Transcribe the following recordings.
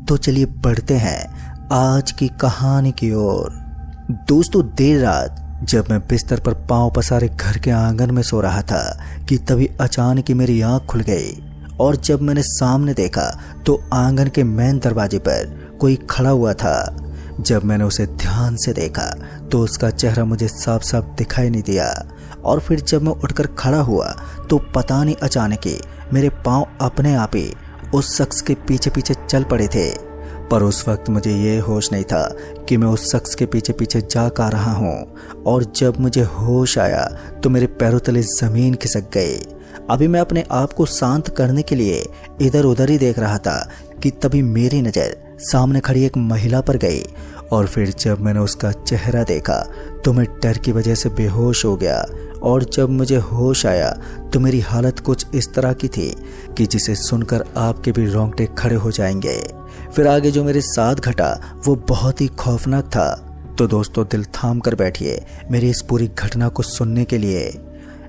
तो चलिए बढ़ते हैं आज की कहानी की ओर। दोस्तों, देर रात जब मैं बिस्तर पर पांव पसारे घर के आंगन में सो रहा था कि तभी अचानक ही मेरी आंख खुल गई और जब मैंने सामने देखा तो आंगन के मेन दरवाजे पर कोई खड़ा हुआ था। जब मैंने उसे ध्यान से देखा तो उसका चेहरा मुझे साफ साफ दिखाई नहीं दिया और फिर जब मैं उठकर खड़ा हुआ तो पता नहीं अचानक ही मेरे पांव अपने आप ही उस शख्स के पीछे पीछे चल पड़े थे। पर उस वक्त मुझे ये होश नहीं था कि मैं उस शख्स के पीछे पीछे जा कर रहा हूँ और जब मुझे होश आया तो मेरे पैरों तले जमीन खिसक गई। अभी मैं अपने आप को शांत करने के लिए इधर उधर ही देख रहा था कि तभी मेरी नज़र सामने खड़ी एक महिला पर गई और फिर जब मैंने उसका चेहरा देखा तो मैं डर की वजह से बेहोश हो गया और जब मुझे होश आया तो मेरी हालत कुछ इस तरह की थी कि जिसे सुनकर आपके भी रोंगटे खड़े हो जाएंगे। फिर आगे जो मेरे साथ घटा वो बहुत ही खौफनाक था। तो दोस्तों, दिल थाम कर बैठिए मेरी इस पूरी घटना को सुनने के लिए।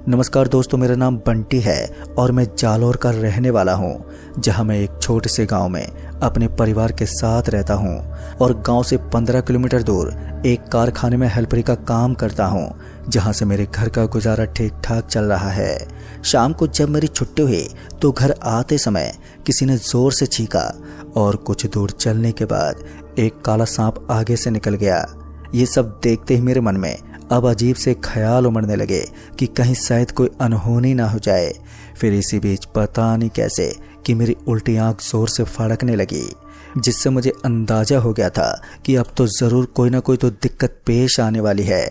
नमस्कार दोस्तों, मेरा नाम बंटी है और मैं जालौर का रहने वाला हूँ, जहाँ मैं एक छोटे से गांव में अपने परिवार के साथ रहता हूँ और गांव से 15 किलोमीटर दूर एक कारखाने में हेल्परी का काम करता हूँ, जहाँ से मेरे घर का गुजारा ठीक ठाक चल रहा है। शाम को जब मेरी छुट्टी हुई तो घर आते समय किसी ने जोर से छींका और कुछ दूर चलने के बाद एक काला सांप आगे से निकल गया। ये सब देखते ही मेरे मन में अब अजीब से ख्याल उमड़ने लगे कि कहीं शायद कोई अनहोनी ना हो जाए। फिर इसी बीच पता नहीं कैसे कि मेरी उल्टी आंख जोर से फड़कने लगी, जिससे मुझे अंदाजा हो गया था कि अब तो ज़रूर कोई ना कोई तो दिक्कत पेश आने वाली है।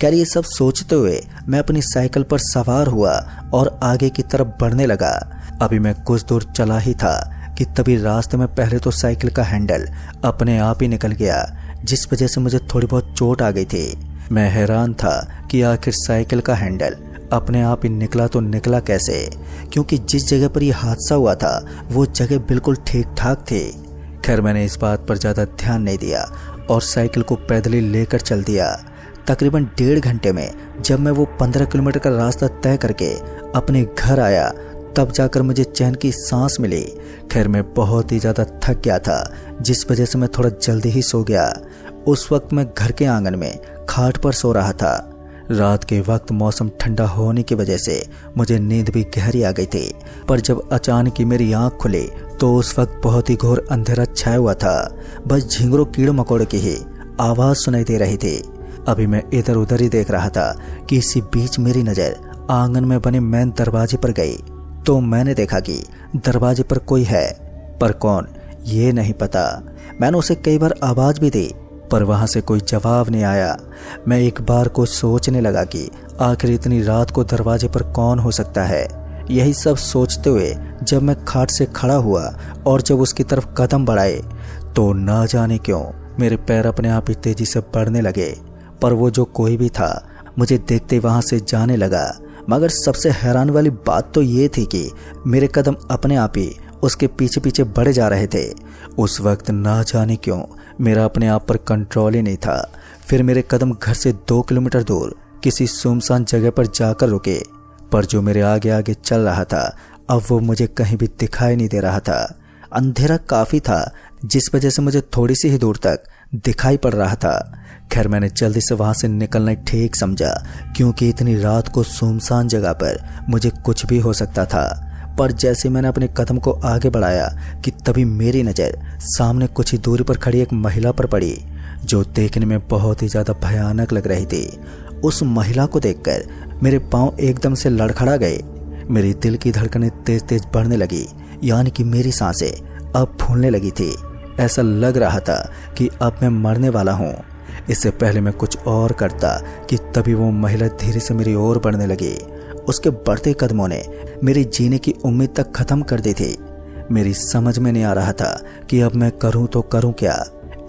खैर, ये सब सोचते हुए मैं अपनी साइकिल पर सवार हुआ और आगे की तरफ बढ़ने लगा। अभी मैं कुछ दूर चला ही था कि तभी रास्ते में पहले तो साइकिल का हैंडल अपने आप ही निकल गया, जिस वजह से मुझे थोड़ी बहुत चोट आ गई थी। मैं हैरान था कि आखिर साइकिल का हैंडल अपने आप ही निकला तो निकला कैसे, क्योंकि जिस जगह पर यह हादसा हुआ था वो जगह बिल्कुल ठीक ठाक थी। खैर, मैंने इस बात पर ज़्यादा ध्यान नहीं दिया और साइकिल को पैदल ही लेकर चल दिया। तकरीबन 1.5 घंटे में जब मैं वो 15 किलोमीटर का रास्ता तय करके अपने घर आया तब जाकर मुझे चैन की सांस मिली। खैर, मैं बहुत ही ज़्यादा थक गया था, जिस वजह से मैं थोड़ा जल्दी ही सो गया। उस वक्त मैं घर के आंगन में खाट पर सो रहा था। रात के वक्त मौसम ठंडा होने की वजह से मुझे नींद भी गहरी आ गई थी, पर जब अचानक ही मेरी आंख खुली तो उस वक्त बहुत ही घोर अंधेरा छाया हुआ था। बस झिंगुरों कीड़े मकोड़े की ही आवाज़ सुनाई दे रही थी। अभी मैं इधर उधर ही देख रहा था कि इसी बीच मेरी नज़र आंगन में बने मेन दरवाजे पर गई तो मैंने देखा कि दरवाजे पर कोई है, पर कौन ये नहीं पता। मैंने उसे कई बार आवाज़ भी दी पर वहां से कोई जवाब नहीं आया। मैं एक बार को सोचने लगा कि आखिर इतनी रात को दरवाजे पर कौन हो सकता है। यही सब सोचते हुए जब मैं खाट से खड़ा हुआ और जब उसकी तरफ कदम बढ़ाए तो ना जाने क्यों मेरे पैर अपने आप ही तेजी से बढ़ने लगे। पर वो जो कोई भी था मुझे देखते वहां से जाने लगा। मगर सबसे हैरान वाली बात तो ये थी कि मेरे कदम अपने आप ही उसके पीछे पीछे बढ़े जा रहे थे। उस वक्त ना जाने क्यों मेरा अपने आप पर कंट्रोल ही नहीं था। फिर मेरे कदम घर से 2 किलोमीटर दूर किसी सुनसान जगह पर जाकर रुके, पर जो मेरे आगे आगे चल रहा था अब वो मुझे कहीं भी दिखाई नहीं दे रहा था। अंधेरा काफ़ी था, जिस वजह से मुझे थोड़ी सी ही दूर तक दिखाई पड़ रहा था। खैर, मैंने जल्दी से वहाँ से निकलना ठीक समझा, क्योंकि इतनी रात को सुनसान जगह पर मुझे कुछ भी हो सकता था। पर जैसे मैंने अपने कदम को आगे बढ़ाया कि तभी मेरी नज़र सामने कुछ ही दूरी पर खड़ी एक महिला पर पड़ी, जो देखने में बहुत ही ज़्यादा भयानक लग रही थी। उस महिला को देखकर मेरे पांव एकदम से लड़खड़ा गए। मेरी दिल की धड़कनें तेज तेज बढ़ने लगी, यानी कि मेरी सांसें अब फूलने लगी थी। ऐसा लग रहा था कि अब मैं मरने वाला हूँ। इससे पहले मैं कुछ और करता कि तभी वो महिला धीरे से मेरी ओर बढ़ने लगी। उसके बढ़ते कदमों ने मेरी जीने की उम्मीद तक खत्म कर दी थी। मेरी समझ में नहीं आ रहा था कि अब मैं करूं तो करूं क्या।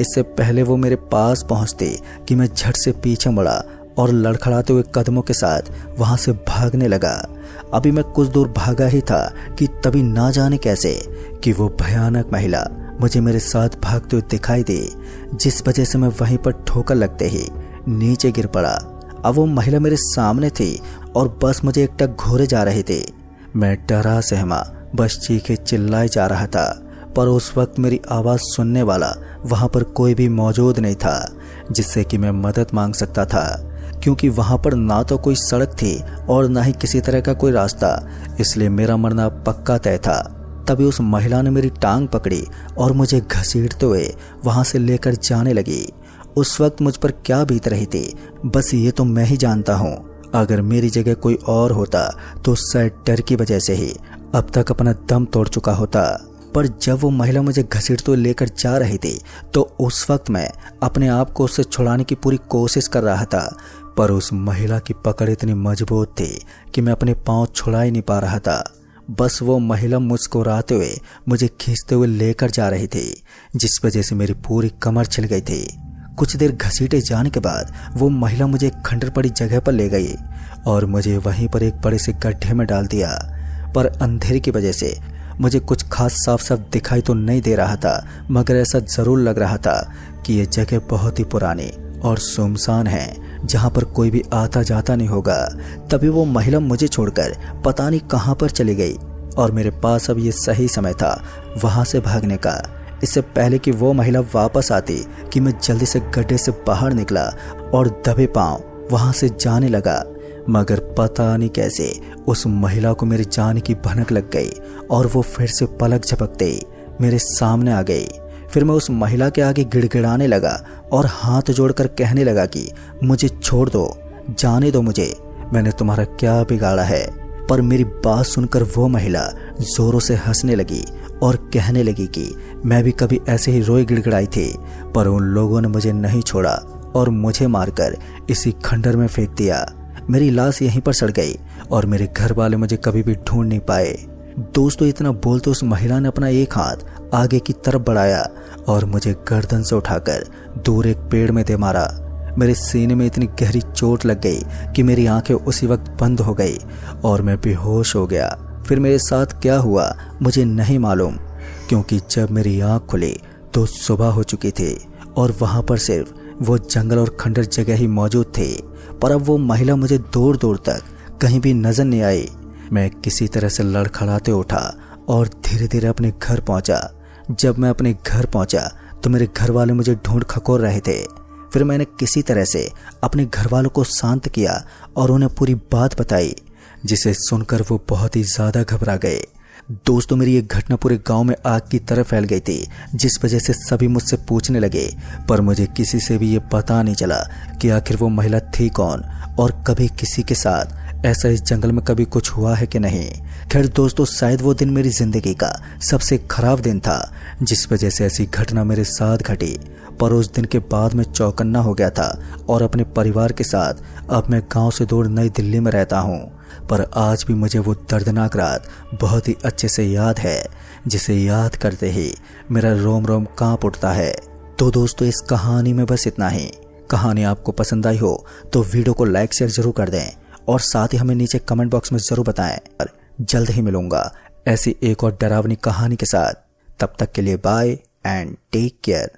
इससे पहले वो मेरे पास पहुंचती कि मैं झट से पीछे मुड़ा और लड़खड़ाते हुए कदमों के साथ वहां से भागने लगा। अभी मैं कुछ दूर भागा ही था कि तभी ना जाने कैसे कि वो भयानक महिला मुझे मेरे साथ भागते हुए दिखाई दी, जिस वजह से मैं वहीं पर ठोकर लगते ही नीचे गिर पड़ा। अब वो महिला मेरे सामने थी और बस मुझे एकटक घोरे जा रहे थे। मैं डरा सहमा बस चीखे चिल्लाए जा रहा था। पर उस वक्त मेरी आवाज़ सुनने वाला वहाँ पर कोई भी मौजूद नहीं था जिससे कि मैं मदद मांग सकता था, क्योंकि वहाँ पर ना तो कोई सड़क थी और ना ही किसी तरह का कोई रास्ता, इसलिए मेरा मरना पक्का तय था। तभी उस महिला ने मेरी टांग पकड़ी और मुझे घसीटते हुए वहाँ से लेकर जाने लगी। उस वक्त मुझ पर क्या बीत रही थी बस ये तो मैं ही जानता हूँ। अगर मेरी जगह कोई और होता तो शायद डर की वजह से ही अब तक अपना दम तोड़ चुका होता। पर जब वो महिला मुझे घसीटते हुए लेकर जा रही थी तो उस वक्त मैं अपने आप को उससे छुड़ाने की पूरी कोशिश कर रहा था, पर उस महिला की पकड़ इतनी मजबूत थी कि मैं अपने पांव छुड़ा ही नहीं पा रहा था। बस वो महिला मुस्कुराते हुए मुझे खींचते हुए लेकर जा रही थी, जिस वजह से मेरी पूरी कमर छिल गई थी। कुछ देर घसीटे जाने के बाद वो महिला मुझे एक खंडर पड़ी जगह पर ले गई और मुझे वहीं पर एक बड़े से गड्ढे में डाल दिया। पर अंधेरे की वजह से मुझे कुछ खास साफ साफ दिखाई तो नहीं दे रहा था, मगर ऐसा जरूर लग रहा था कि ये जगह बहुत ही पुरानी और सुनसान है, जहाँ पर कोई भी आता जाता नहीं होगा। तभी वो महिला मुझे छोड़कर पता नहीं कहाँ पर चली गई और मेरे पास अब ये सही समय था वहाँ से भागने का। इससे पहले कि वो महिला वापस आती कि मैं जल्दी से गड्ढे से बाहर निकला और दबे पांव वहाँ से जाने लगा, मगर पता नहीं कैसे उस महिला को मेरे जाने की भनक लग गई और वो फिर से पलक झपकते ही मेरे सामने आ गई। फिर मैं उस महिला के आगे गिड़गिड़ाने लगा और हाथ जोड़कर कहने लगा कि मुझे छोड़ दो, जाने दो मुझे, मैंने तुम्हारा क्या बिगाड़ा है। पर मेरी बात सुनकर वो महिला जोरों से हंसने लगी और कहने लगी कि मैं भी कभी ऐसे ही रोई गिड़गिड़ाई थी, पर उन लोगों ने मुझे नहीं छोड़ा और मुझे मारकर इसी खंडर में फेंक दिया। मेरी लाश यहीं पर सड़ गई और मेरे घर वाले मुझे कभी भी ढूंढ नहीं पाए। दोस्तों, इतना बोलते उस महिला ने अपना एक हाथ आगे की तरफ बढ़ाया और मुझे गर्दन से उठाकर दूर एक पेड़ में दे मारा। मेरे सीने में इतनी गहरी चोट लग गई कि मेरी आंखें उसी वक्त बंद हो गई और मैं बेहोश हो गया। फिर मेरे साथ क्या हुआ मुझे नहीं मालूम, क्योंकि जब मेरी आंख खुली तो सुबह हो चुकी थी और वहां पर सिर्फ वो जंगल और खंडर जगह ही मौजूद थी। पर अब वो महिला मुझे दूर दूर तक कहीं भी नजर नहीं आई। मैं किसी तरह से लड़खड़ाते उठा और धीरे धीरे अपने घर पहुंचा। जब मैं अपने घर पहुंचा तो मेरे घर वाले मुझे ढूंढ खकोर रहे थे। फिर मैंने किसी तरह से अपने घर वालों को शांत किया और उन्हें पूरी बात बताई, जिसे सुनकर वो बहुत ही ज्यादा घबरा गए। दोस्तों, मेरी ये घटना पूरे गांव में आग की तरह फैल गई थी, जिस वजह से सभी मुझसे पूछने लगे, पर मुझे किसी से भी ये पता नहीं चला कि आखिर वो महिला थी कौन और कभी किसी के साथ ऐसा इस जंगल में कभी कुछ हुआ है कि नहीं। खैर दोस्तों, शायद वो दिन मेरी जिंदगी का सबसे खराब दिन था, जिस वजह से ऐसी घटना मेरे साथ घटी। पर उस दिन के बाद मैं चौकन्ना हो गया था और अपने परिवार के साथ अब मैं गांव से दूर नई दिल्ली में रहता हूं। पर आज भी मुझे वो दर्दनाक रात बहुत ही अच्छे से याद है, जिसे याद करते ही मेरा रोम रोम कांप उठता है। तो दोस्तों, इस कहानी में बस इतना ही। कहानी आपको पसंद आई हो तो वीडियो को लाइक शेयर जरूर कर दें और साथ ही हमें नीचे कमेंट बॉक्स में जरूर बताएं। और जल्द ही मिलूंगा ऐसी एक और डरावनी कहानी के साथ। तब तक के लिए बाय एंड टेक केयर।